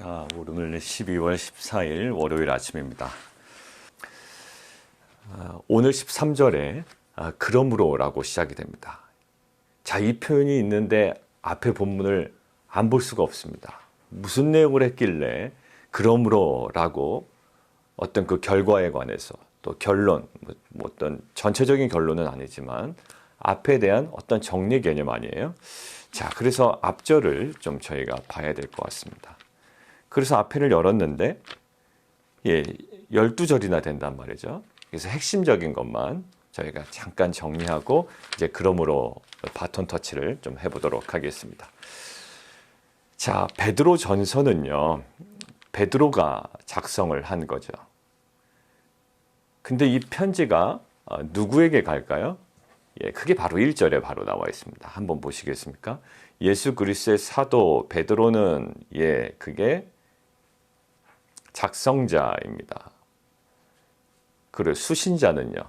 자, 오늘 12월 14일 월요일 아침입니다. 오늘 13절에 그러므로라고 시작이 됩니다. 자, 이 표현이 있는데 앞에 본문을 안 볼 수가 없습니다. 무슨 내용을 했길래 그러므로라고 어떤 그 결과에 관해서 또 결론, 뭐 어떤 전체적인 결론은 아니지만 앞에 대한 어떤 정리 개념 아니에요? 자, 그래서 앞절을 좀 저희가 봐야 될 것 같습니다. 그래서 앞에를 열었는데 12절이나 된단 말이죠. 그래서 핵심적인 것만 저희가 잠깐 정리하고 이제 그러므로 바톤 터치를 좀 해보도록 하겠습니다. 자, 베드로 전서는요, 베드로가 작성을 한 거죠. 근데 이 편지가 누구에게 갈까요? 그게 바로 1절에 바로 나와 있습니다. 한번 보시겠습니까? 예수 그리스도의 사도 베드로는 그게 작성자입니다. 그리고 수신자는요,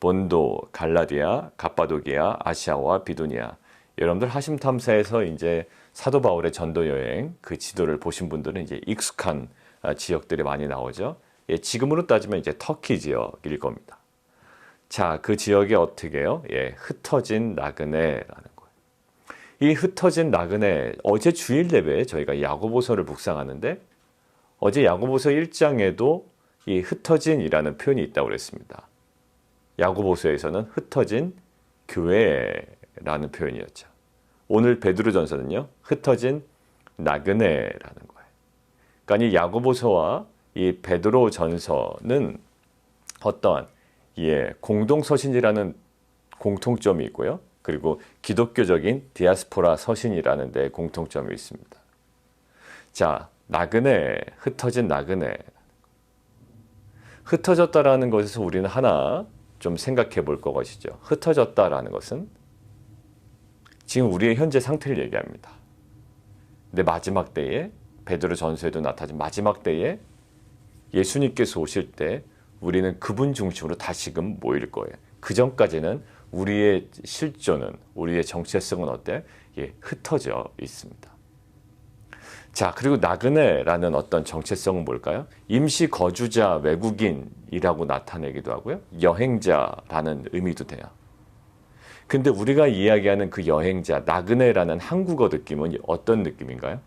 본도, 갈라디아, 갑바도기아, 아시아와 비두니아. 여러분들 하심탐사에서 이제 사도 바울의 전도 여행 그 지도를 보신 분들은 이제 익숙한 지역들이 많이 나오죠. 지금으로 따지면 이제 터키 지역일 겁니다. 자, 그 지역에 어떻게 해요? 흩어진 나그네라는 거예요. 이 흩어진 나그네, 어제 주일 예배에 저희가 야고보서를 묵상하는데 어제 야고보서 1장에도 이 흩어진이라는 표현이 있다고 그랬습니다. 야고보서에서는 흩어진 교회라는 표현이었죠. 오늘 베드로전서는요, 흩어진 나그네라는 거예요. 그러니까 이 야고보서와 이 베드로전서는 어떠한 공동서신이라는 공통점이 있고요. 그리고 기독교적인 디아스포라 서신이라는 데 공통점이 있습니다. 자, 나그네, 흩어진 나그네. 흩어졌다라는 것에서 우리는 하나 좀 생각해 볼 것이죠. 흩어졌다라는 것은 지금 우리의 현재 상태를 얘기합니다. 근데 마지막 때에, 베드로 전서에도 나타진 마지막 때에 예수님께서 오실 때 우리는 그분 중심으로 다시금 모일 거예요. 그 전까지는 우리의 실존은, 우리의 정체성은 어때? 흩어져 있습니다. 자, 그리고 나그네라는 어떤 정체성은 뭘까요? 임시 거주자, 외국인이라고 나타내기도 하고요. 여행자라는 의미도 돼요. 근데 우리가 이야기하는 그 여행자, 나그네라는 한국어 느낌은 어떤 느낌인가요?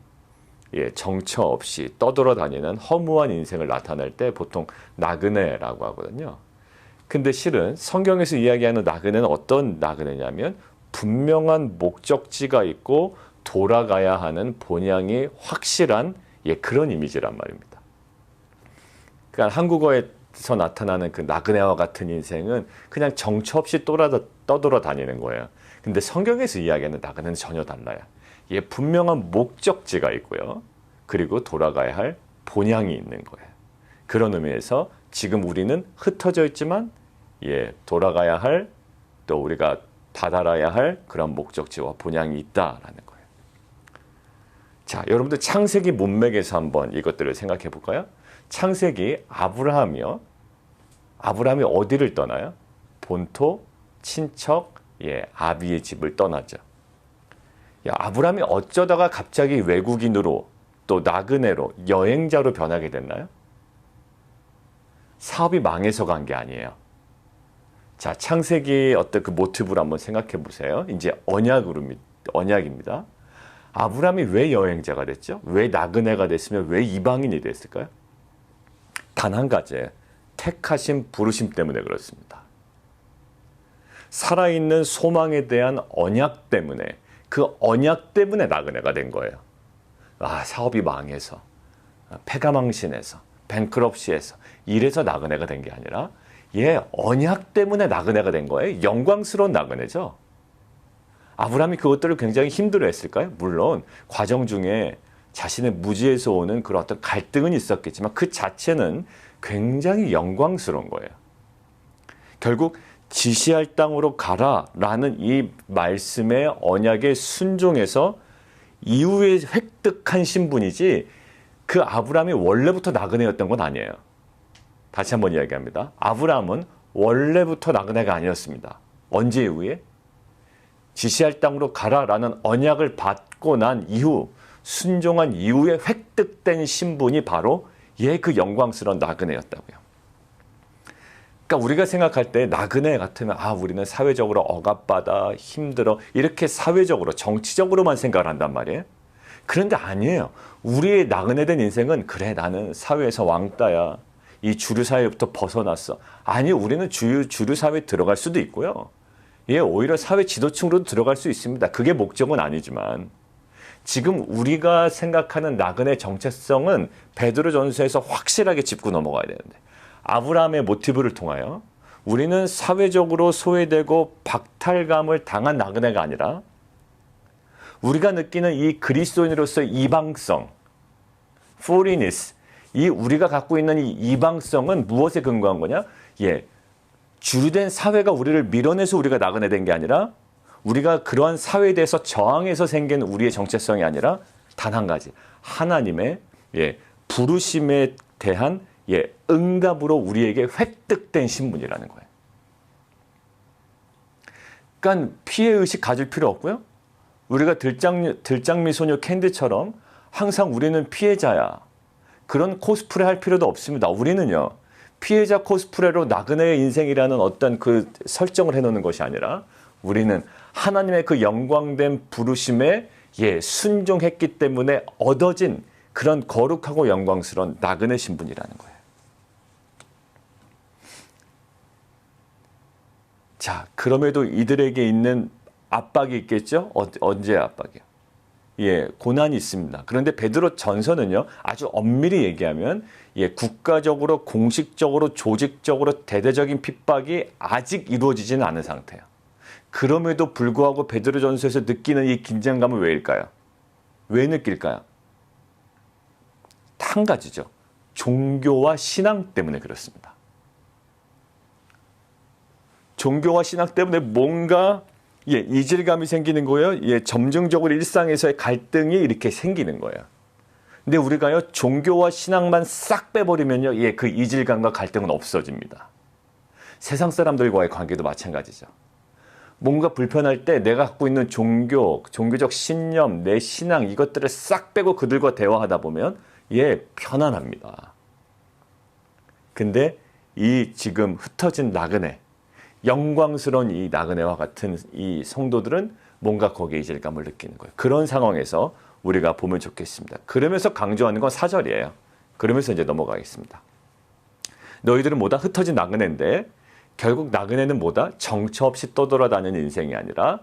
정처 없이 떠돌아다니는 허무한 인생을 나타낼 때 보통 나그네라고 하거든요. 근데 실은 성경에서 이야기하는 나그네는 어떤 나그네냐면 분명한 목적지가 있고 돌아가야 하는 본향이 확실한 그런 이미지란 말입니다. 그러니까 한국어에서 나타나는 그 나그네와 같은 인생은 그냥 정처 없이 떠돌아다니는 거예요. 근데 성경에서 이야기하는 나그네는 전혀 달라요. 분명한 목적지가 있고요. 그리고 돌아가야 할 본향이 있는 거예요. 그런 의미에서 지금 우리는 흩어져 있지만 돌아가야 할, 또 우리가 다다라야 할 그런 목적지와 본향이 있다라는 거예요. 자, 여러분들 창세기 문맥에서 한번 이것들을 생각해 볼까요? 창세기 아브라함이 어디를 떠나요? 본토, 친척, 아비의 집을 떠나죠. 아브라함이 어쩌다가 갑자기 외국인으로 또 나그네로 여행자로 변하게 됐나요? 사업이 망해서 간 게 아니에요. 자, 창세기의 어떤 그 모티브를 한번 생각해 보세요. 이제 언약입니다. 아브라함이 왜 여행자가 됐죠? 왜 나그네가 됐으면 왜 이방인이 됐을까요? 단 한 가지예요. 택하심, 부르심 때문에 그렇습니다. 살아있는 소망에 대한 언약 때문에, 그 언약 때문에 나그네가 된 거예요. 사업이 망해서, 폐가망신해서, 뱅크럽시해서, 이래서 나그네가 된 게 아니라 언약 때문에 나그네가 된 거예요. 영광스러운 나그네죠. 아브라함이 그것들을 굉장히 힘들어했을까요? 물론 과정 중에 자신의 무지에서 오는 그런 어떤 갈등은 있었겠지만 그 자체는 굉장히 영광스러운 거예요. 결국 지시할 땅으로 가라라는 이 말씀의 언약에 순종해서 이후에 획득한 신분이지 그 아브라함이 원래부터 나그네였던 건 아니에요. 다시 한번 이야기합니다. 아브라함은 원래부터 나그네가 아니었습니다. 언제 이후에? 지시할 땅으로 가라라는 언약을 받고 난 이후 순종한 이후에 획득된 신분이 바로 그 영광스러운 나그네였다고요. 그러니까 우리가 생각할 때 나그네 같으면 우리는 사회적으로 억압받아 힘들어 이렇게 사회적으로 정치적으로만 생각을 한단 말이에요. 그런데 아니에요. 우리의 나그네된 인생은 그래 나는 사회에서 왕따야. 이 주류 사회부터 벗어났어. 아니 우리는 주류 사회에 들어갈 수도 있고요. 오히려 사회 지도층으로도 들어갈 수 있습니다. 그게 목적은 아니지만 지금 우리가 생각하는 나그네 정체성은 베드로전서에서 확실하게 짚고 넘어가야 되는데 아브라함의 모티브를 통하여 우리는 사회적으로 소외되고 박탈감을 당한 나그네가 아니라 우리가 느끼는 이 그리스도인으로서의 이방성, foreignness, 이 우리가 갖고 있는 이 이방성은 무엇에 근거한 거냐? 주류된 사회가 우리를 밀어내서 우리가 나그네 된 게 아니라 우리가 그러한 사회에 대해서 저항해서 생긴 우리의 정체성이 아니라 단 한 가지, 하나님의 부르심에 대한 응답으로 우리에게 획득된 신분이라는 거예요. 그러니까 피해의식 가질 필요 없고요. 우리가 들장미 소녀 캔디처럼 항상 우리는 피해자야. 그런 코스프레 할 필요도 없습니다. 우리는요. 피해자 코스프레로 나그네의 인생이라는 어떤 그 설정을 해놓는 것이 아니라 우리는 하나님의 그 영광된 부르심에 순종했기 때문에 얻어진 그런 거룩하고 영광스러운 나그네 신분이라는 거예요. 자, 그럼에도 이들에게 있는 압박이 있겠죠? 언제 압박이요? 고난이 있습니다. 그런데 베드로 전서는요, 아주 엄밀히 얘기하면, 국가적으로, 공식적으로, 조직적으로 대대적인 핍박이 아직 이루어지지는 않은 상태예요. 그럼에도 불구하고 베드로 전서에서 느끼는 이 긴장감은 왜일까요? 왜 느낄까요? 한 가지죠. 종교와 신앙 때문에 그렇습니다. 종교와 신앙 때문에 뭔가 이질감이 생기는 거예요. 점증적으로 일상에서의 갈등이 이렇게 생기는 거예요. 근데 우리가요, 종교와 신앙만 싹 빼버리면요, 그 이질감과 갈등은 없어집니다. 세상 사람들과의 관계도 마찬가지죠. 뭔가 불편할 때 내가 갖고 있는 종교적 신념, 내 신앙 이것들을 싹 빼고 그들과 대화하다 보면 편안합니다. 근데 이 지금 흩어진 나그네, 영광스러운 이 나그네와 같은 이 성도들은 뭔가 거기에 이질감을 느끼는 거예요. 그런 상황에서 우리가 보면 좋겠습니다. 그러면서 강조하는 건 4절이에요. 그러면서 이제 넘어가겠습니다. 너희들은 뭐다? 흩어진 나그네인데 결국 나그네는 뭐다? 정처 없이 떠돌아다니는 인생이 아니라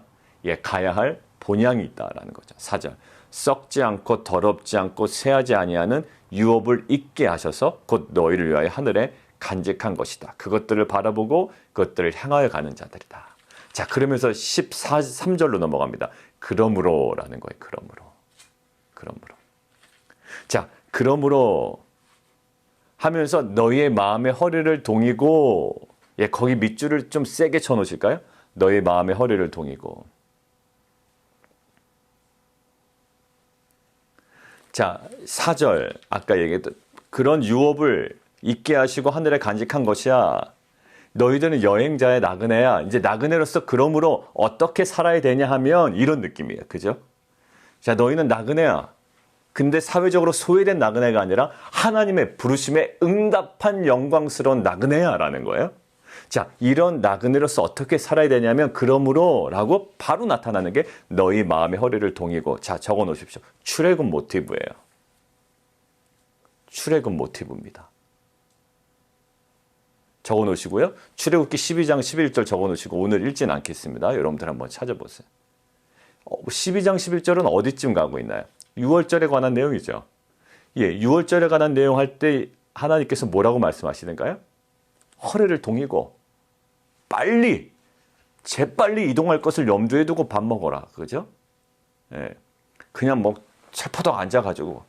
가야 할 본향이 있다라는 거죠. 4절. 썩지 않고 더럽지 않고 쇠하지 아니하는 유업을 잊게 하셔서 곧 너희를 위하여 하늘에 간직한 것이다. 그것들을 바라보고 그것들을 향하여 가는 자들이다. 자, 그러면서 13절로 넘어갑니다. 그러므로라는 거예요. 그러므로. 자, 그러므로 하면서 너희의 마음의 허리를 동이고 거기 밑줄을 좀 세게 쳐놓으실까요? 너희 마음의 허리를 동이고. 자, 4절 아까 얘기했던 그런 유업을 잊게 하시고 하늘에 간직한 것이야. 너희들은 여행자의 나그네야. 이제 나그네로서 그러므로 어떻게 살아야 되냐 하면 이런 느낌이에요. 그죠? 자, 너희는 나그네야. 근데 사회적으로 소외된 나그네가 아니라 하나님의 부르심에 응답한 영광스러운 나그네야 라는 거예요. 자, 이런 나그네로서 어떻게 살아야 되냐면 그러므로 라고 바로 나타나는 게 너희 마음의 허리를 동이고. 자, 적어 놓으십시오. 출애굽 모티브예요. 출애굽 모티브입니다. 적어 놓으시고요. 출애굽기 12장 11절 적어 놓으시고 오늘 읽지는 않겠습니다. 여러분들 한번 찾아보세요. 12장 11절은 어디쯤 가고 있나요? 6월절에 관한 내용이죠. 6월절에 관한 내용 할 때 하나님께서 뭐라고 말씀하시는가요? 허리를 동이고 재빨리 이동할 것을 염두에 두고 밥 먹어라. 그죠? 그냥 철퍼덕 앉아가지고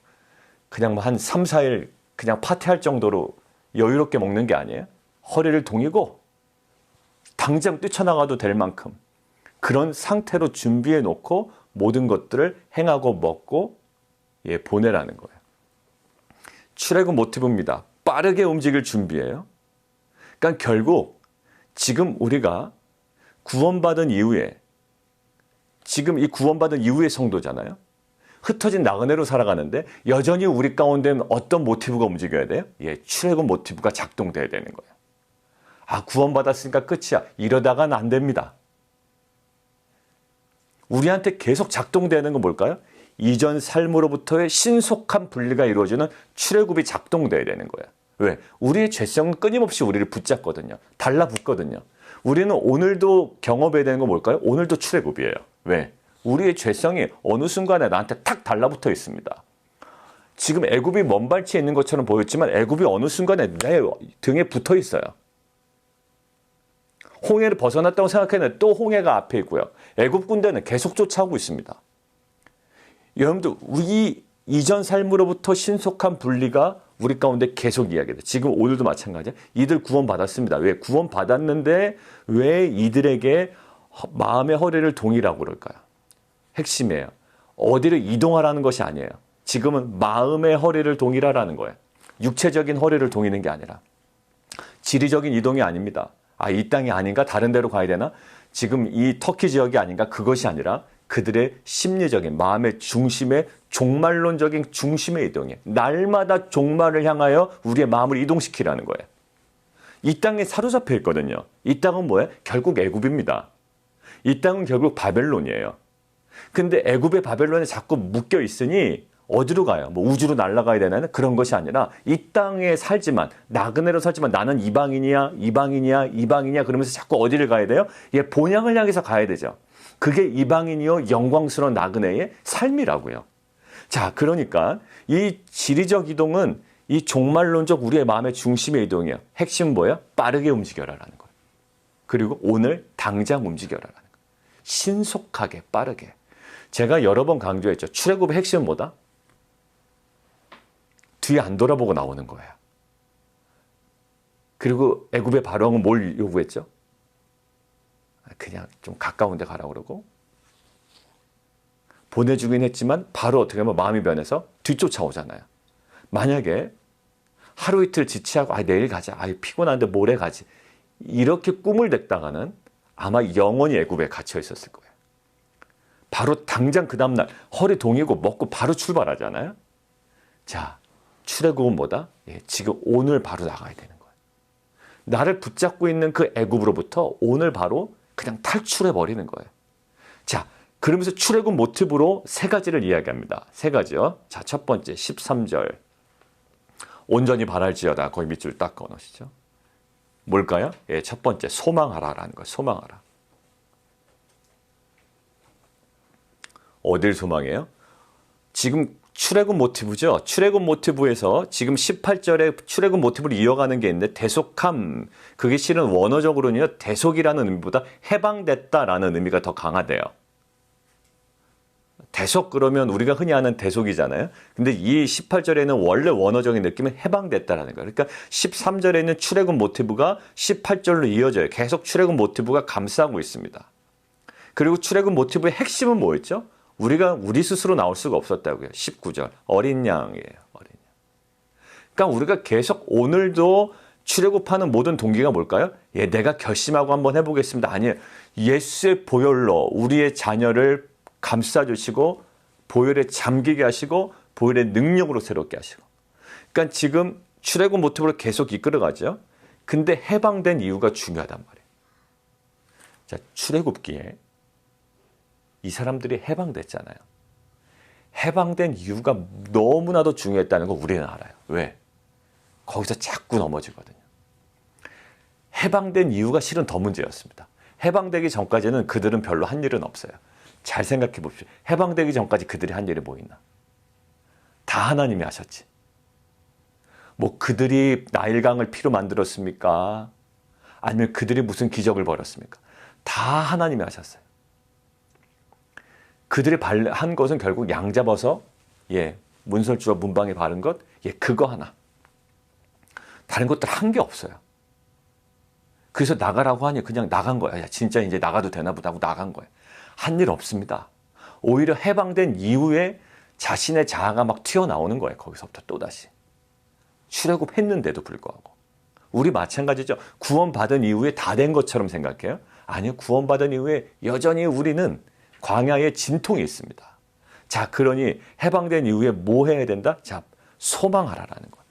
그냥 한 3, 4일 그냥 파티할 정도로 여유롭게 먹는 게 아니에요. 허리를 동이고 당장 뛰쳐나가도 될 만큼 그런 상태로 준비해 놓고 모든 것들을 행하고 먹고 보내라는 거예요. 출애굽 모티브입니다. 빠르게 움직일 준비예요. 그러니까 결국 지금 우리가 구원받은 이후에 지금 이 구원받은 이후의 성도잖아요. 흩어진 나그네로 살아가는데 여전히 우리 가운데 어떤 모티브가 움직여야 돼요? 예, 출애굽 모티브가 작동돼야 되는 거예요. 아, 구원받았으니까 끝이야. 이러다가는 안 됩니다. 우리한테 계속 작동되는 건 뭘까요? 이전 삶으로부터의 신속한 분리가 이루어지는 출애굽이 작동돼야 되는 거예요. 왜? 우리의 죄성은 끊임없이 우리를 붙잡거든요. 달라붙거든요. 우리는 오늘도 경험해야 되는 건 뭘까요? 오늘도 출애굽이에요. 왜? 우리의 죄성이 어느 순간에 나한테 탁 달라붙어 있습니다. 지금 애굽이 먼 발치에 있는 것처럼 보였지만 애굽이 어느 순간에 내 등에 붙어 있어요. 홍해를 벗어났다고 생각했는데 또 홍해가 앞에 있고요. 애굽 군대는 계속 쫓아오고 있습니다. 여러분들, 우리 이전 삶으로부터 신속한 분리가 우리 가운데 계속 이야기돼요. 지금 오늘도 마찬가지예요. 이들 구원받았습니다. 왜? 구원받았는데 왜 이들에게 마음의 허리를 동이라고 그럴까요? 핵심이에요. 어디를 이동하라는 것이 아니에요. 지금은 마음의 허리를 동이라라는 거예요. 육체적인 허리를 동이는 게 아니라. 지리적인 이동이 아닙니다. 아, 이 땅이 아닌가? 다른 데로 가야 되나? 지금 이 터키 지역이 아닌가? 그것이 아니라 그들의 심리적인 마음의 중심의 종말론적인 중심의 이동이에요. 날마다 종말을 향하여 우리의 마음을 이동시키라는 거예요. 이 땅에 사로잡혀 있거든요. 이 땅은 뭐예요? 결국 애굽입니다. 이 땅은 결국 바벨론이에요. 근데 애굽의 바벨론에 자꾸 묶여 있으니 어디로 가요? 뭐 우주로 날아가야 되나요? 그런 것이 아니라 이 땅에 살지만, 나그네로 살지만 나는 이방인이야, 이방인이야, 이방인이야 그러면서 자꾸 어디를 가야 돼요? 예, 본향을 향해서 가야 되죠. 그게 이방인이요 영광스러운 나그네의 삶이라고요. 자, 그러니까 이 지리적 이동은 이 종말론적 우리의 마음의 중심의 이동이에요. 핵심은 뭐예요? 빠르게 움직여라라는 거예요. 그리고 오늘 당장 움직여라라는 거예요. 신속하게, 빠르게. 제가 여러 번 강조했죠. 출애굽의 핵심은 뭐다? 뒤에 안 돌아보고 나오는 거예요. 그리고 애굽의 바로왕은 뭘 요구했죠? 그냥 좀 가까운 데 가라고 그러고 보내주긴 했지만 바로 어떻게 하면 마음이 변해서 뒤쫓아오잖아요. 만약에 하루 이틀 지체하고 내일 가자. 피곤한데 모레 가지. 이렇게 꿈을 댔다가는 아마 영원히 애굽에 갇혀 있었을 거예요. 바로 당장 그 다음날 허리 동이고 먹고 바로 출발하잖아요. 자, 출애굽은 뭐다? 예, 지금 오늘 바로 나가야 되는 거예요. 나를 붙잡고 있는 그 애굽으로부터 오늘 바로 그냥 탈출해버리는 거예요. 자, 그러면서 출애굽 모티브로 세 가지를 이야기합니다. 세 가지요. 자, 첫 번째 13절. 온전히 바랄지어다. 거기 밑줄 딱 꺼놓으시죠. 뭘까요? 예, 첫 번째 소망하라라는 거예요. 소망하라. 어딜 소망해요? 지금 출애굽 모티브죠. 출애굽 모티브에서 지금 18절에 출애굽 모티브를 이어가는 게 있는데 대속함. 그게 실은 원어적으로는요. 대속이라는 의미보다 해방됐다라는 의미가 더 강하대요. 대속 그러면 우리가 흔히 아는 대속이잖아요. 근데 이 18절에는 원래 원어적인 느낌은 해방됐다라는 거예요. 그러니까 13절에 있는 출애굽 모티브가 18절로 이어져요. 계속 출애굽 모티브가 감싸고 있습니다. 그리고 출애굽 모티브의 핵심은 뭐였죠? 우리 스스로 나올 수가 없었다고요. 19절 어린 양이에요. 어린 양. 그러니까 우리가 계속 오늘도 출애굽하는 모든 동기가 뭘까요? 예, 내가 결심하고 한번 해보겠습니다. 아니에요. 예수의 보혈로 우리의 자녀를 감싸주시고 보혈에 잠기게 하시고 보혈의 능력으로 새롭게 하시고. 그러니까 지금 출애굽 모티브를 계속 이끌어가죠. 근데 해방된 이유가 중요하단 말이에요. 자, 출애굽기에 이 사람들이 해방됐잖아요. 해방된 이유가 너무나도 중요했다는 거 우리는 알아요. 왜? 거기서 자꾸 넘어지거든요. 해방된 이유가 실은 더 문제였습니다. 해방되기 전까지는 그들은 별로 한 일은 없어요. 잘 생각해 봅시다. 해방되기 전까지 그들이 한 일이 뭐 있나? 다 하나님이 하셨지. 뭐 그들이 나일강을 피로 만들었습니까? 아니면 그들이 무슨 기적을 벌였습니까? 다 하나님이 하셨어요. 그들이 한 것은 결국 양 잡아서 문설주와 문방에 바른 것, 그거 하나. 다른 것들 한 게 없어요. 그래서 나가라고 하니 그냥 나간 거야. 진짜 이제 나가도 되나 보다 하고 나간 거예요. 한 일 없습니다. 오히려 해방된 이후에 자신의 자아가 막 튀어나오는 거예요. 거기서부터 또다시. 출애굽했는데도 불구하고. 우리 마찬가지죠. 구원받은 이후에 다 된 것처럼 생각해요? 아니요. 구원받은 이후에 여전히 우리는 광야에 진통이 있습니다. 자, 그러니 해방된 이후에 뭐 해야 된다? 자, 소망하라라는 거예요.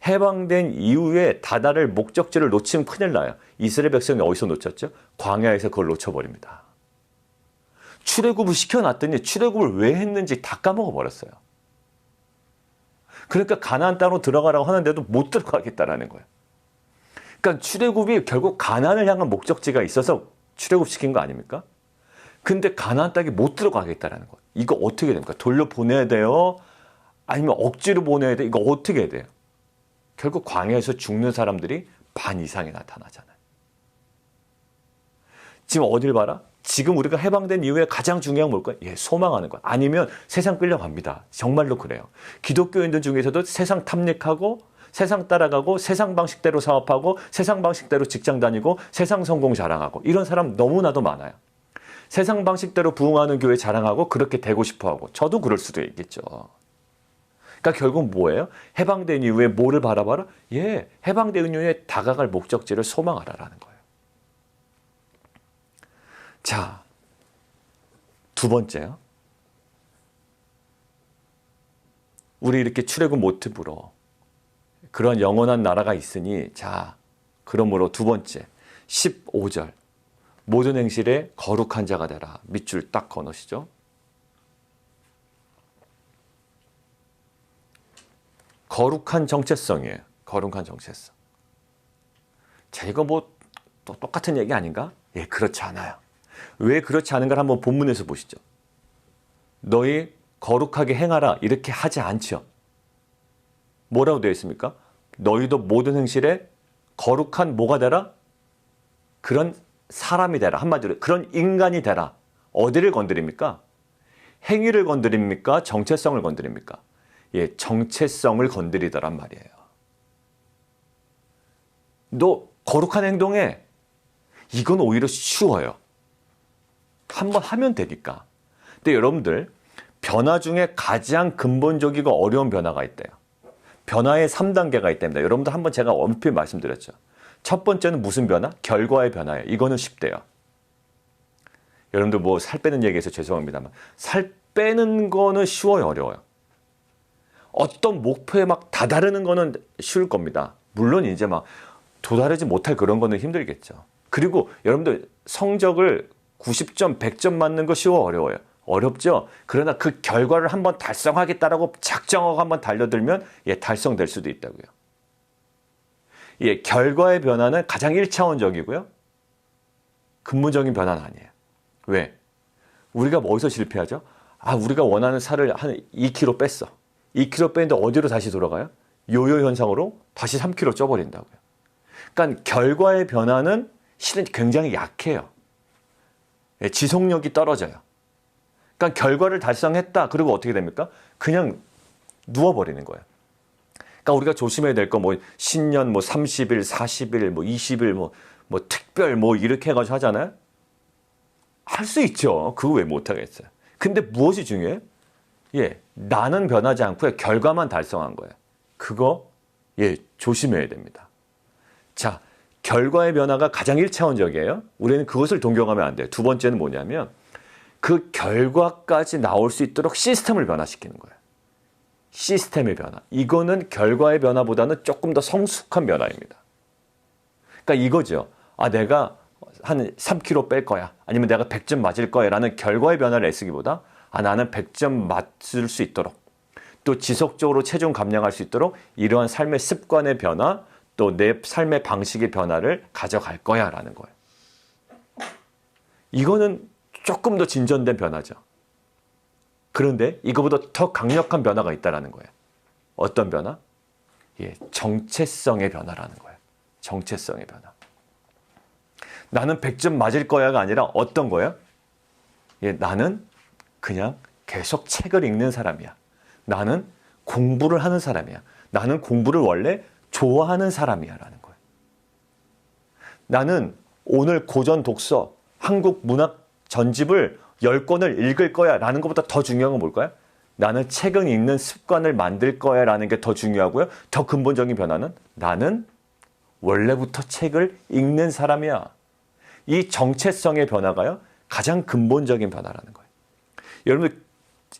해방된 이후에 다다를 목적지를 놓치면 큰일 나요. 이스라엘 백성이 어디서 놓쳤죠? 광야에서 그걸 놓쳐버립니다. 출애굽을 시켜놨더니 출애굽을 왜 했는지 다 까먹어버렸어요. 그러니까 가나안 땅으로 들어가라고 하는데도 못 들어가겠다라는 거예요. 그러니까 출애굽이 결국 가나안을 향한 목적지가 있어서 출애굽시킨 거 아닙니까? 근데 가나안 땅에 못 들어가겠다라는 거예요. 이거 어떻게 됩니까? 돌려보내야 돼요? 아니면 억지로 보내야 돼요? 이거 어떻게 해야 돼요? 결국 광야에서 죽는 사람들이 반 이상이 나타나잖아요. 지금 어딜 봐라? 지금 우리가 해방된 이후에 가장 중요한 뭘까요? 예, 소망하는 거. 아니면 세상 끌려갑니다. 정말로 그래요. 기독교인들 중에서도 세상 탐닉하고 세상 따라가고 세상 방식대로 사업하고 세상 방식대로 직장 다니고 세상 성공 자랑하고 이런 사람 너무나도 많아요. 세상 방식대로 부흥하는 교회 자랑하고 그렇게 되고 싶어하고 저도 그럴 수도 있겠죠. 그러니까 결국 뭐예요? 해방된 이후에 뭐를 바라봐라? 예, 해방된 이후에 다가갈 목적지를 소망하라라는 거예요. 자, 두 번째요. 우리 이렇게 출애굽 모티브로 그런 영원한 나라가 있으니 자, 그러므로 두 번째 15절 모든 행실에 거룩한 자가 되라. 밑줄 딱 거놓으시죠. 거룩한 정체성이에요. 거룩한 정체성. 자, 이거 뭐 또 똑같은 얘기 아닌가? 예, 그렇지 않아요. 왜 그렇지 않은가를 한번 본문에서 보시죠. 너희 거룩하게 행하라 이렇게 하지 않죠. 뭐라고 되어 있습니까? 너희도 모든 행실에 거룩한 뭐가 되라? 그런 사람이 되라. 한마디로 그런 인간이 되라. 어디를 건드립니까? 행위를 건드립니까? 정체성을 건드립니까? 예, 정체성을 건드리더란 말이에요. 너 거룩한 행동해. 이건 오히려 쉬워요. 한번 하면 되니까. 근데 여러분들 변화 중에 가장 근본적이고 어려운 변화가 있대요. 변화의 3단계가 있답니다. 여러분들 한번 제가 얼핏 말씀드렸죠. 첫 번째는 무슨 변화? 결과의 변화예요. 이거는 쉽대요. 여러분들 뭐 살 빼는 얘기해서 죄송합니다만 살 빼는 거는 쉬워요, 어려워요? 어떤 목표에 막 다다르는 거는 쉬울 겁니다. 물론 이제 막 도달하지 못할 그런 거는 힘들겠죠. 그리고 여러분들 성적을 90점, 100점 맞는 거 쉬워, 어려워요? 어렵죠? 그러나 그 결과를 한번 달성하겠다라고 작정하고 한번 달려들면 예, 달성될 수도 있다고요. 예, 결과의 변화는 가장 1차원적이고요. 근본적인 변화는 아니에요. 왜? 우리가 어디서 실패하죠? 아, 우리가 원하는 살을 한 2kg 뺐어. 2kg 뺐는데 어디로 다시 돌아가요? 요요 현상으로 다시 3kg 쪄버린다고요. 그러니까 결과의 변화는 실은 굉장히 약해요. 예, 지속력이 떨어져요. 그러니까 결과를 달성했다. 그리고 어떻게 됩니까? 그냥 누워버리는 거예요. 그러니까 우리가 조심해야 될 거 뭐 신년 뭐 30일, 40일, 뭐 20일 뭐 특별 뭐 이렇게 해가지고 하잖아요. 할 수 있죠. 그거 왜 못하겠어요. 근데 무엇이 중요해요? 예, 나는 변하지 않고요. 결과만 달성한 거예요. 그거 예, 조심해야 됩니다. 자, 결과의 변화가 가장 1차원적이에요. 우리는 그것을 동경하면 안 돼요. 두 번째는 뭐냐면 그 결과까지 나올 수 있도록 시스템을 변화시키는 거예요. 시스템의 변화. 이거는 결과의 변화보다는 조금 더 성숙한 변화입니다. 그러니까 이거죠. 아, 내가 한 3kg 뺄 거야. 아니면 내가 100점 맞을 거야. 라는 결과의 변화를 애쓰기보다 아, 나는 100점 맞을 수 있도록 또 지속적으로 체중 감량할 수 있도록 이러한 삶의 습관의 변화 또 내 삶의 방식의 변화를 가져갈 거야 라는 거예요. 이거는 조금 더 진전된 변화죠. 그런데 이거보다 더 강력한 변화가 있다는 거예요. 어떤 변화? 예, 정체성의 변화라는 거예요. 정체성의 변화. 나는 100점 맞을 거야가 아니라 어떤 거예요? 예, 나는 그냥 계속 책을 읽는 사람이야. 나는 공부를 하는 사람이야. 나는 공부를 원래 좋아하는 사람이야 라는 거예요. 나는 오늘 고전 독서, 한국 문학 전집을 10권을 읽을 거야 라는 것보다 더 중요한 건 뭘까요? 나는 책을 읽는 습관을 만들 거야 라는 게 더 중요하고요. 더 근본적인 변화는 나는 원래부터 책을 읽는 사람이야. 이 정체성의 변화가요. 가장 근본적인 변화라는 거예요. 여러분들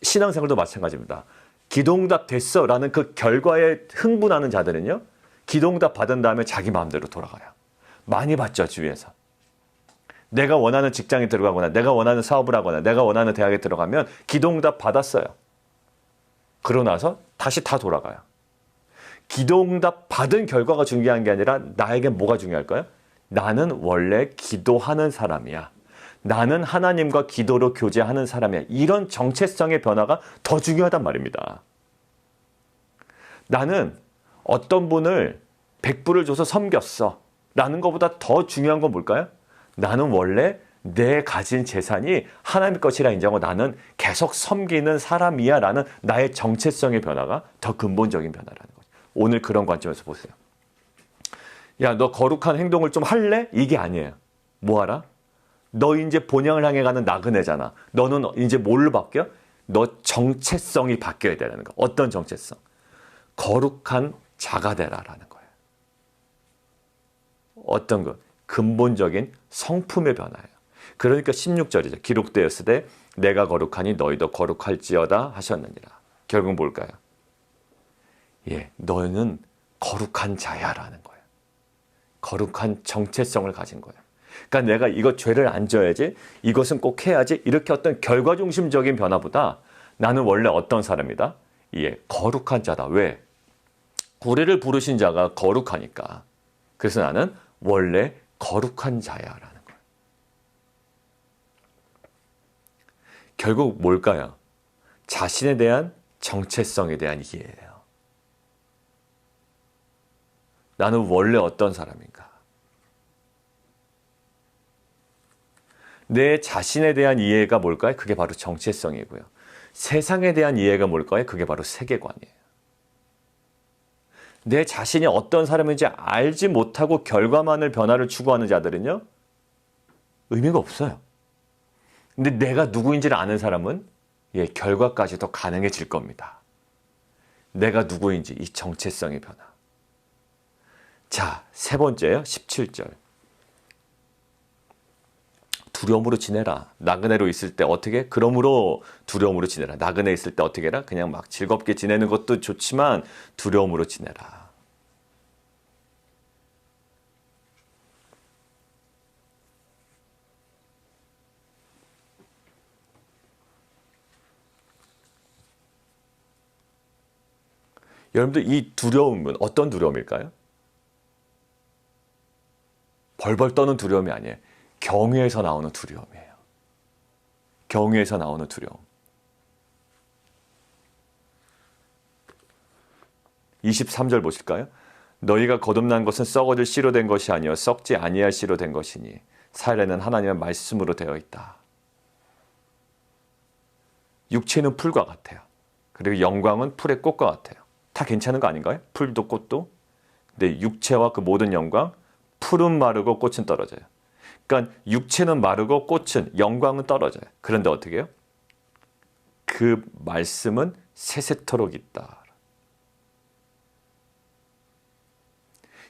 신앙생활도 마찬가지입니다. 기도응답 됐어 라는 그 결과에 흥분하는 자들은요, 기도응답 받은 다음에 자기 마음대로 돌아가요. 많이 봤죠, 주위에서. 내가 원하는 직장에 들어가거나 내가 원하는 사업을 하거나 내가 원하는 대학에 들어가면 기도응답 받았어요. 그러고 나서 다시 다 돌아가요. 기도응답 받은 결과가 중요한 게 아니라 나에게 뭐가 중요할까요? 나는 원래 기도하는 사람이야. 나는 하나님과 기도로 교제하는 사람이야. 이런 정체성의 변화가 더 중요하단 말입니다. 나는 어떤 분을 100불을 줘서 섬겼어 라는 것보다 더 중요한 건 뭘까요? 나는 원래 내 가진 재산이 하나님 것이라 인정하고 나는 계속 섬기는 사람이야 라는 나의 정체성의 변화가 더 근본적인 변화라는 거죠. 오늘 그런 관점에서 보세요. 야, 너 거룩한 행동을 좀 할래? 이게 아니에요. 뭐 하라? 너 이제 본향을 향해 가는 나그네잖아. 너는 이제 뭘로 바뀌어? 너 정체성이 바뀌어야 되는 거. 어떤 정체성? 거룩한 자가 되라라는 거예요. 어떤 것? 근본적인 성품의 변화예요. 그러니까 16절이죠. 기록되었을 때 내가 거룩하니 너희도 거룩할지어다 하셨느니라. 결국 뭘까요? 예, 너는 거룩한 자야라는 거예요. 거룩한 정체성을 가진 거예요. 그러니까 내가 이거 죄를 안 져야지, 이것은 꼭 해야지, 이렇게 어떤 결과 중심적인 변화보다 나는 원래 어떤 사람이다? 예, 거룩한 자다. 왜? 우리를 부르신 자가 거룩하니까. 그래서 나는 원래 거룩한 자야라는 거예요. 결국 뭘까요? 자신에 대한 정체성에 대한 이해예요. 나는 원래 어떤 사람인가? 내 자신에 대한 이해가 뭘까요? 그게 바로 정체성이고요. 세상에 대한 이해가 뭘까요? 그게 바로 세계관이에요. 내 자신이 어떤 사람인지 알지 못하고 결과만을 변화를 추구하는 자들은요, 의미가 없어요. 근데 내가 누구인지를 아는 사람은 예, 결과까지도 가능해질 겁니다. 내가 누구인지 이 정체성의 변화. 자, 세 번째요. 17절. 두려움으로 지내라. 나그네로 있을 때 어떻게? 그러므로 두려움으로 지내라. 나그네 있을 때 어떻게 해라? 그냥 막 즐겁게 지내는 것도 좋지만 두려움으로 지내라. 여러분들 이 두려움은 어떤 두려움일까요? 벌벌 떠는 두려움이 아니에요. 경외에서 나오는 두려움이에요. 경외에서 나오는 두려움. 23절 보실까요? 너희가 거듭난 것은 썩어질 씨로 된 것이 아니요 썩지 아니할 씨로 된 것이니 살에는 하나님의 말씀으로 되어 있다. 육체는 풀과 같아요. 그리고 영광은 풀의 꽃과 같아요. 다 괜찮은 거 아닌가요? 풀도 꽃도. 근데 육체와 그 모든 영광, 풀은 마르고 꽃은 떨어져요. 그러니까 육체는 마르고 꽃은, 영광은 떨어져요. 그런데 어떻게 해요? 그 말씀은 세세토록 있다.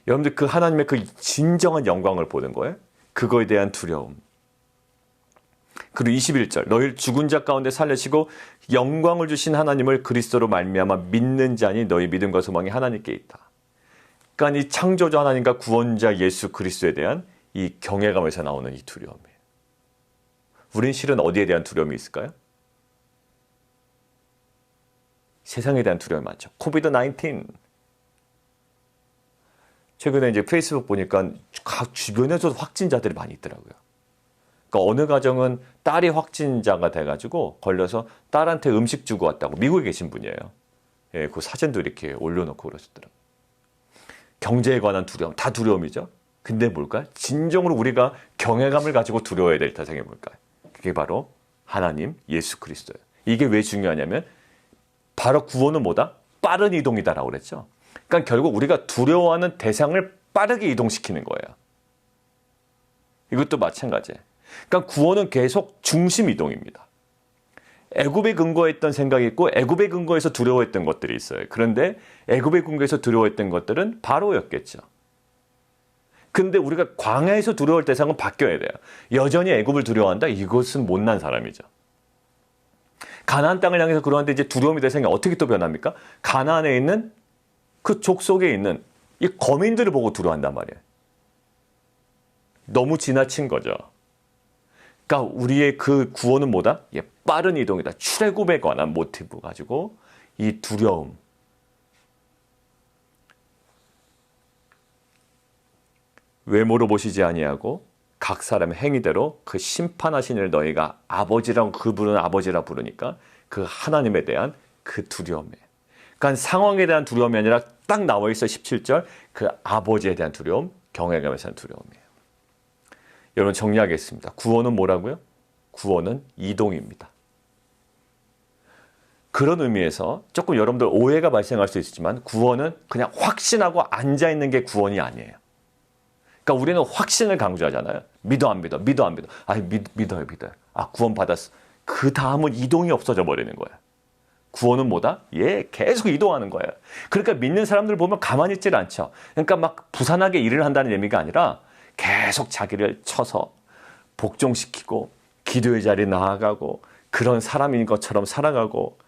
여러분들 그 하나님의 그 진정한 영광을 보는 거예요. 그거에 대한 두려움. 그리고 21절 너희를 죽은 자 가운데 살리시고 영광을 주신 하나님을 그리스도로 말미암아 믿는 자니 너희 믿음과 소망이 하나님께 있다. 그러니까 이 창조주 하나님과 구원자 예수 그리스도에 대한 이 경외감에서 나오는 이 두려움이에요. 우린 실은 어디에 대한 두려움이 있을까요? 세상에 대한 두려움이 많죠. 코비드-19. 최근에 이제 페이스북 보니까 각 주변에서도 확진자들이 많이 있더라고요. 그러니까 어느 가정은 딸이 확진자가 돼가지고 걸려서 딸한테 음식 주고 왔다고, 미국에 계신 분이에요. 예, 그 사진도 이렇게 올려놓고 그러셨더라고요. 경제에 관한 두려움, 다 두려움이죠. 근데 뭘까요? 진정으로 우리가 경외감을 가지고 두려워야 될 대상이 뭘까요? 그게 바로 하나님, 예수 그리스도예요. 이게 왜 중요하냐면 바로 구원은 뭐다? 빠른 이동이다라고 그랬죠. 그러니까 결국 우리가 두려워하는 대상을 빠르게 이동시키는 거예요. 이것도 마찬가지예요. 그러니까 구원은 계속 중심 이동입니다. 애굽에 근거했던 생각이 있고 애굽에 근거해서 두려워했던 것들이 있어요. 그런데 애굽에 근거해서 두려워했던 것들은 바로였겠죠. 근데 우리가 광야에서 두려울 대상은 바뀌어야 돼요. 여전히 애굽을 두려워한다? 이것은 못난 사람이죠. 가나안 땅을 향해서 걸어가는데 이제 두려움이 될 생각이 어떻게 또 변합니까? 가나안에 있는 그 족속에 있는 이 거민들을 보고 두려워한단 말이에요. 너무 지나친 거죠. 그러니까 우리의 그 구원은 뭐다? 빠른 이동이다. 출애굽에 관한 모티브 가지고 이 두려움. 외모로 보시지 아니하고 각 사람의 행위대로 그 심판하신 이를 너희가 아버지라고 그분은 아버지라 부르니까 그 하나님에 대한 그 두려움에. 그러니까 상황에 대한 두려움이 아니라 딱 나와 있어 17절 그 아버지에 대한 두려움, 경외감에 대한 두려움이에요. 여러분 정리하겠습니다. 구원은 뭐라고요? 구원은 이동입니다. 그런 의미에서 조금 여러분들 오해가 발생할 수 있지만 구원은 그냥 확신하고 앉아있는 게 구원이 아니에요. 그러니까 우리는 확신을 강조하잖아요. 믿어 안 믿어, 믿어 안 믿어. 믿어요. 아 구원 받았어. 그 다음은 이동이 없어져 버리는 거예요. 구원은 뭐다? 계속 이동하는 거예요. 그러니까 믿는 사람들 보면 가만히 있질 않죠. 그러니까 막 부산하게 일을 한다는 의미가 아니라 계속 자기를 쳐서 복종시키고 기도의 자리에 나아가고 그런 사람인 것처럼 살아가고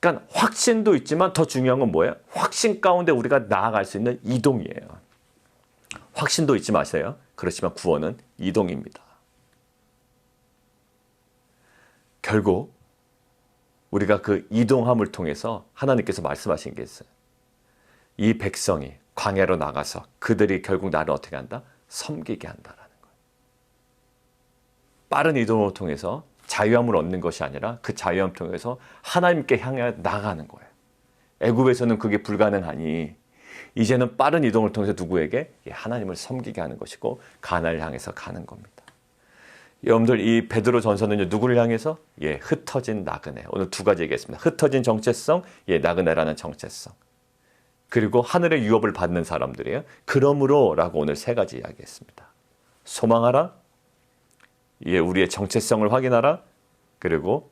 그러니까 확신도 있지만 더 중요한 건 뭐예요? 확신 가운데 우리가 나아갈 수 있는 이동이에요. 확신도 잊지 마세요. 그렇지만 구원은 이동입니다. 결국 우리가 그 이동함을 통해서 하나님께서 말씀하신 게 있어요. 이 백성이 광야로 나가서 그들이 결국 나를 어떻게 한다? 섬기게 한다라는 거예요. 빠른 이동을 통해서 자유함을 얻는 것이 아니라 그 자유함을 통해서 하나님께 향해 나가는 거예요. 애굽에서는 그게 불가능하니 이제는 빠른 이동을 통해서 누구에게? 하나님을 섬기게 하는 것이고 가나안을 향해서 가는 겁니다. 여러분들 이 베드로 전서는요 누구를 향해서? 흩어진 나그네. 오늘 두 가지 얘기했습니다. 흩어진 정체성, 나그네라는 정체성. 그리고 하늘의 유업을 받는 사람들이에요. 그러므로 라고 오늘 세 가지 이야기했습니다. 소망하라. 우리의 정체성을 확인하라. 그리고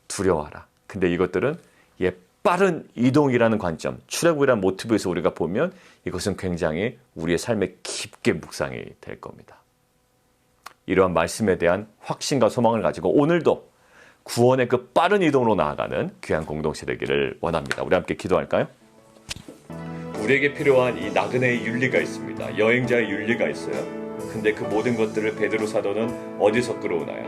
두려워하라. 근데 이것들은 빠른 이동이라는 관점, 출애굽이라는 모티브에서 우리가 보면 이것은 굉장히 우리의 삶에 깊게 묵상이 될 겁니다. 이러한 말씀에 대한 확신과 소망을 가지고 오늘도 구원의 그 빠른 이동으로 나아가는 귀한 공동체 되기를 원합니다. 우리 함께 기도할까요? 우리에게 필요한 이 나그네의 윤리가 있습니다. 여행자의 윤리가 있어요. 근데 그 모든 것들을 베드로 사도는 어디서 끌어오나요?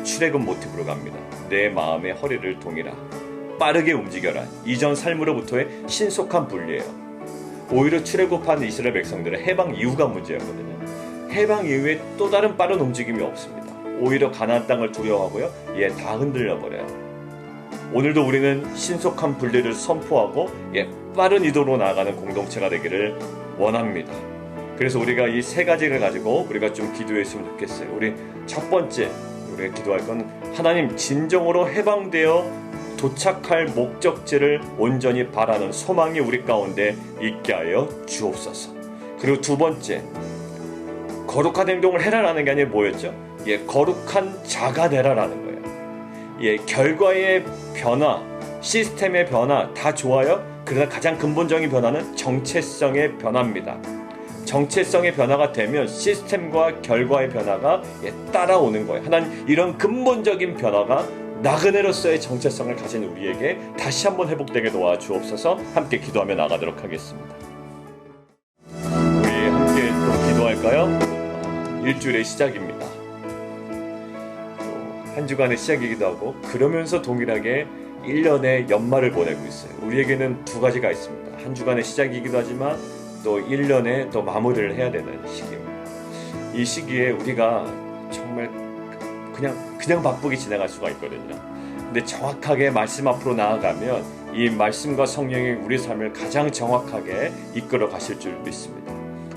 출애굽 모티브로 갑니다. 내 마음의 허리를 동이라. 빠르게 움직여라. 이전 삶으로부터의 신속한 분리예요. 오히려 출애굽한 이스라엘 백성들은 해방 이후가 문제였거든요. 해방 이후에 또 다른 빠른 움직임이 없습니다. 오히려 가나안 땅을 두려워하고요. 다 흔들려 버려요. 오늘도 우리는 신속한 분리를 선포하고 빠른 이동으로 나아가는 공동체가 되기를 원합니다. 그래서 우리가 이 세 가지를 가지고 우리가 좀 기도했으면 좋겠어요. 우리 첫 번째 우리가 기도할 건 하나님 진정으로 해방되어 도착할 목적지를 온전히 바라는 소망이 우리 가운데 있게 하여 주옵소서. 그리고 두 번째, 거룩한 행동을 해라라는 게 아니라 뭐였죠? 거룩한 자가 되라라는 거예요. 결과의 변화, 시스템의 변화 다 좋아요. 그러나 가장 근본적인 변화는 정체성의 변화입니다. 정체성의 변화가 되면 시스템과 결과의 변화가 따라오는 거예요. 하나님 이런 근본적인 변화가 나그네로서의 정체성을 가진 우리에게 다시 한번 회복되게 도와주옵소서. 함께 기도하며 나가도록 하겠습니다. 우리 함께 또 기도할까요? 일주일의 시작입니다. 한 주간의 시작이기도 하고 그러면서 동일하게 1년의 연말을 보내고 있어요. 우리에게는 두 가지가 있습니다. 한 주간의 시작이기도 하지만 또 1년에 또 마무리를 해야 되는 시기입니다. 이 시기에 우리가 정말 그냥 바쁘게 지나갈 수가 있거든요. 근데 정확하게 말씀 앞으로 나아가면 이 말씀과 성령이 우리 삶을 가장 정확하게 이끌어 가실 줄 믿습니다.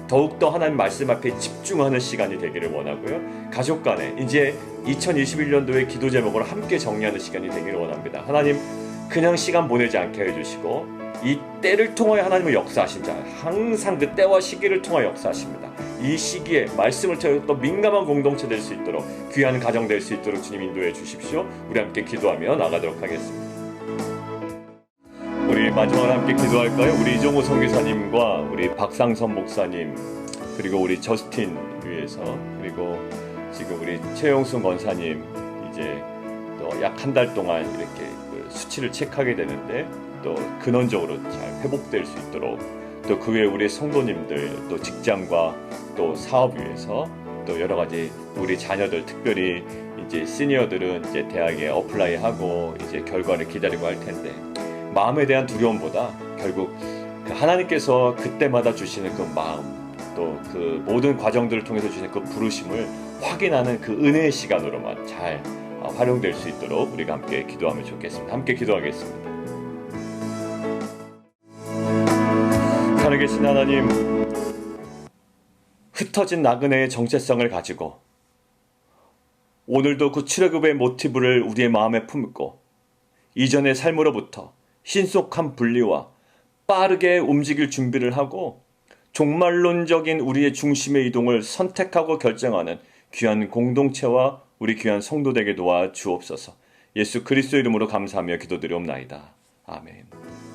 더욱더 하나님 말씀 앞에 집중하는 시간이 되기를 원하고요. 가족 간에 이제 2021년도의 기도 제목을 함께 정리하는 시간이 되기를 원합니다. 하나님 그냥 시간 보내지 않게 해주시고 이 때를 통하여 하나님은 역사하신 자, 항상 그 때와 시기를 통하여 역사하십니다. 이 시기에 말씀을 통해 또 민감한 공동체 될 수 있도록 귀한 가정 될 수 있도록 주님 인도해 주십시오. 우리 함께 기도하며 나가도록 하겠습니다. 우리 마지막으로 함께 기도할까요? 우리 이종호 선교사님과 우리 박상선 목사님 그리고 우리 저스틴 위해서 그리고 지금 우리 최영순 권사님 이제 또 또 약 한 달 동안 이렇게 그 수치를 체크하게 되는데 또 근원적으로 잘 회복될 수 있도록 또 그 외에 우리 성도님들 또 직장과 또 사업 위해서 또 여러 가지 우리 자녀들 특별히 이제 시니어들은 이제 대학에 어플라이하고 이제 결과를 기다리고 할 텐데 마음에 대한 두려움보다 결국 그 하나님께서 그때마다 주시는 그 마음 또 그 모든 과정들을 통해서 주시는 그 부르심을 확인하는 그 은혜의 시간으로만 잘 활용될 수 있도록 우리가 함께 기도하면 좋겠습니다. 함께 기도하겠습니다. 살아계신 하나님, 흩어진 나그네의 정체성을 가지고 오늘도 그 출애굽의 모티브를 우리의 마음에 품고 이전의 삶으로부터 신속한 분리와 빠르게 움직일 준비를 하고 종말론적인 우리의 중심의 이동을 선택하고 결정하는 귀한 공동체와 우리 귀한 성도되게 도와 주옵소서. 예수 그리스도 이름으로 감사하며 기도드리옵나이다. 아멘.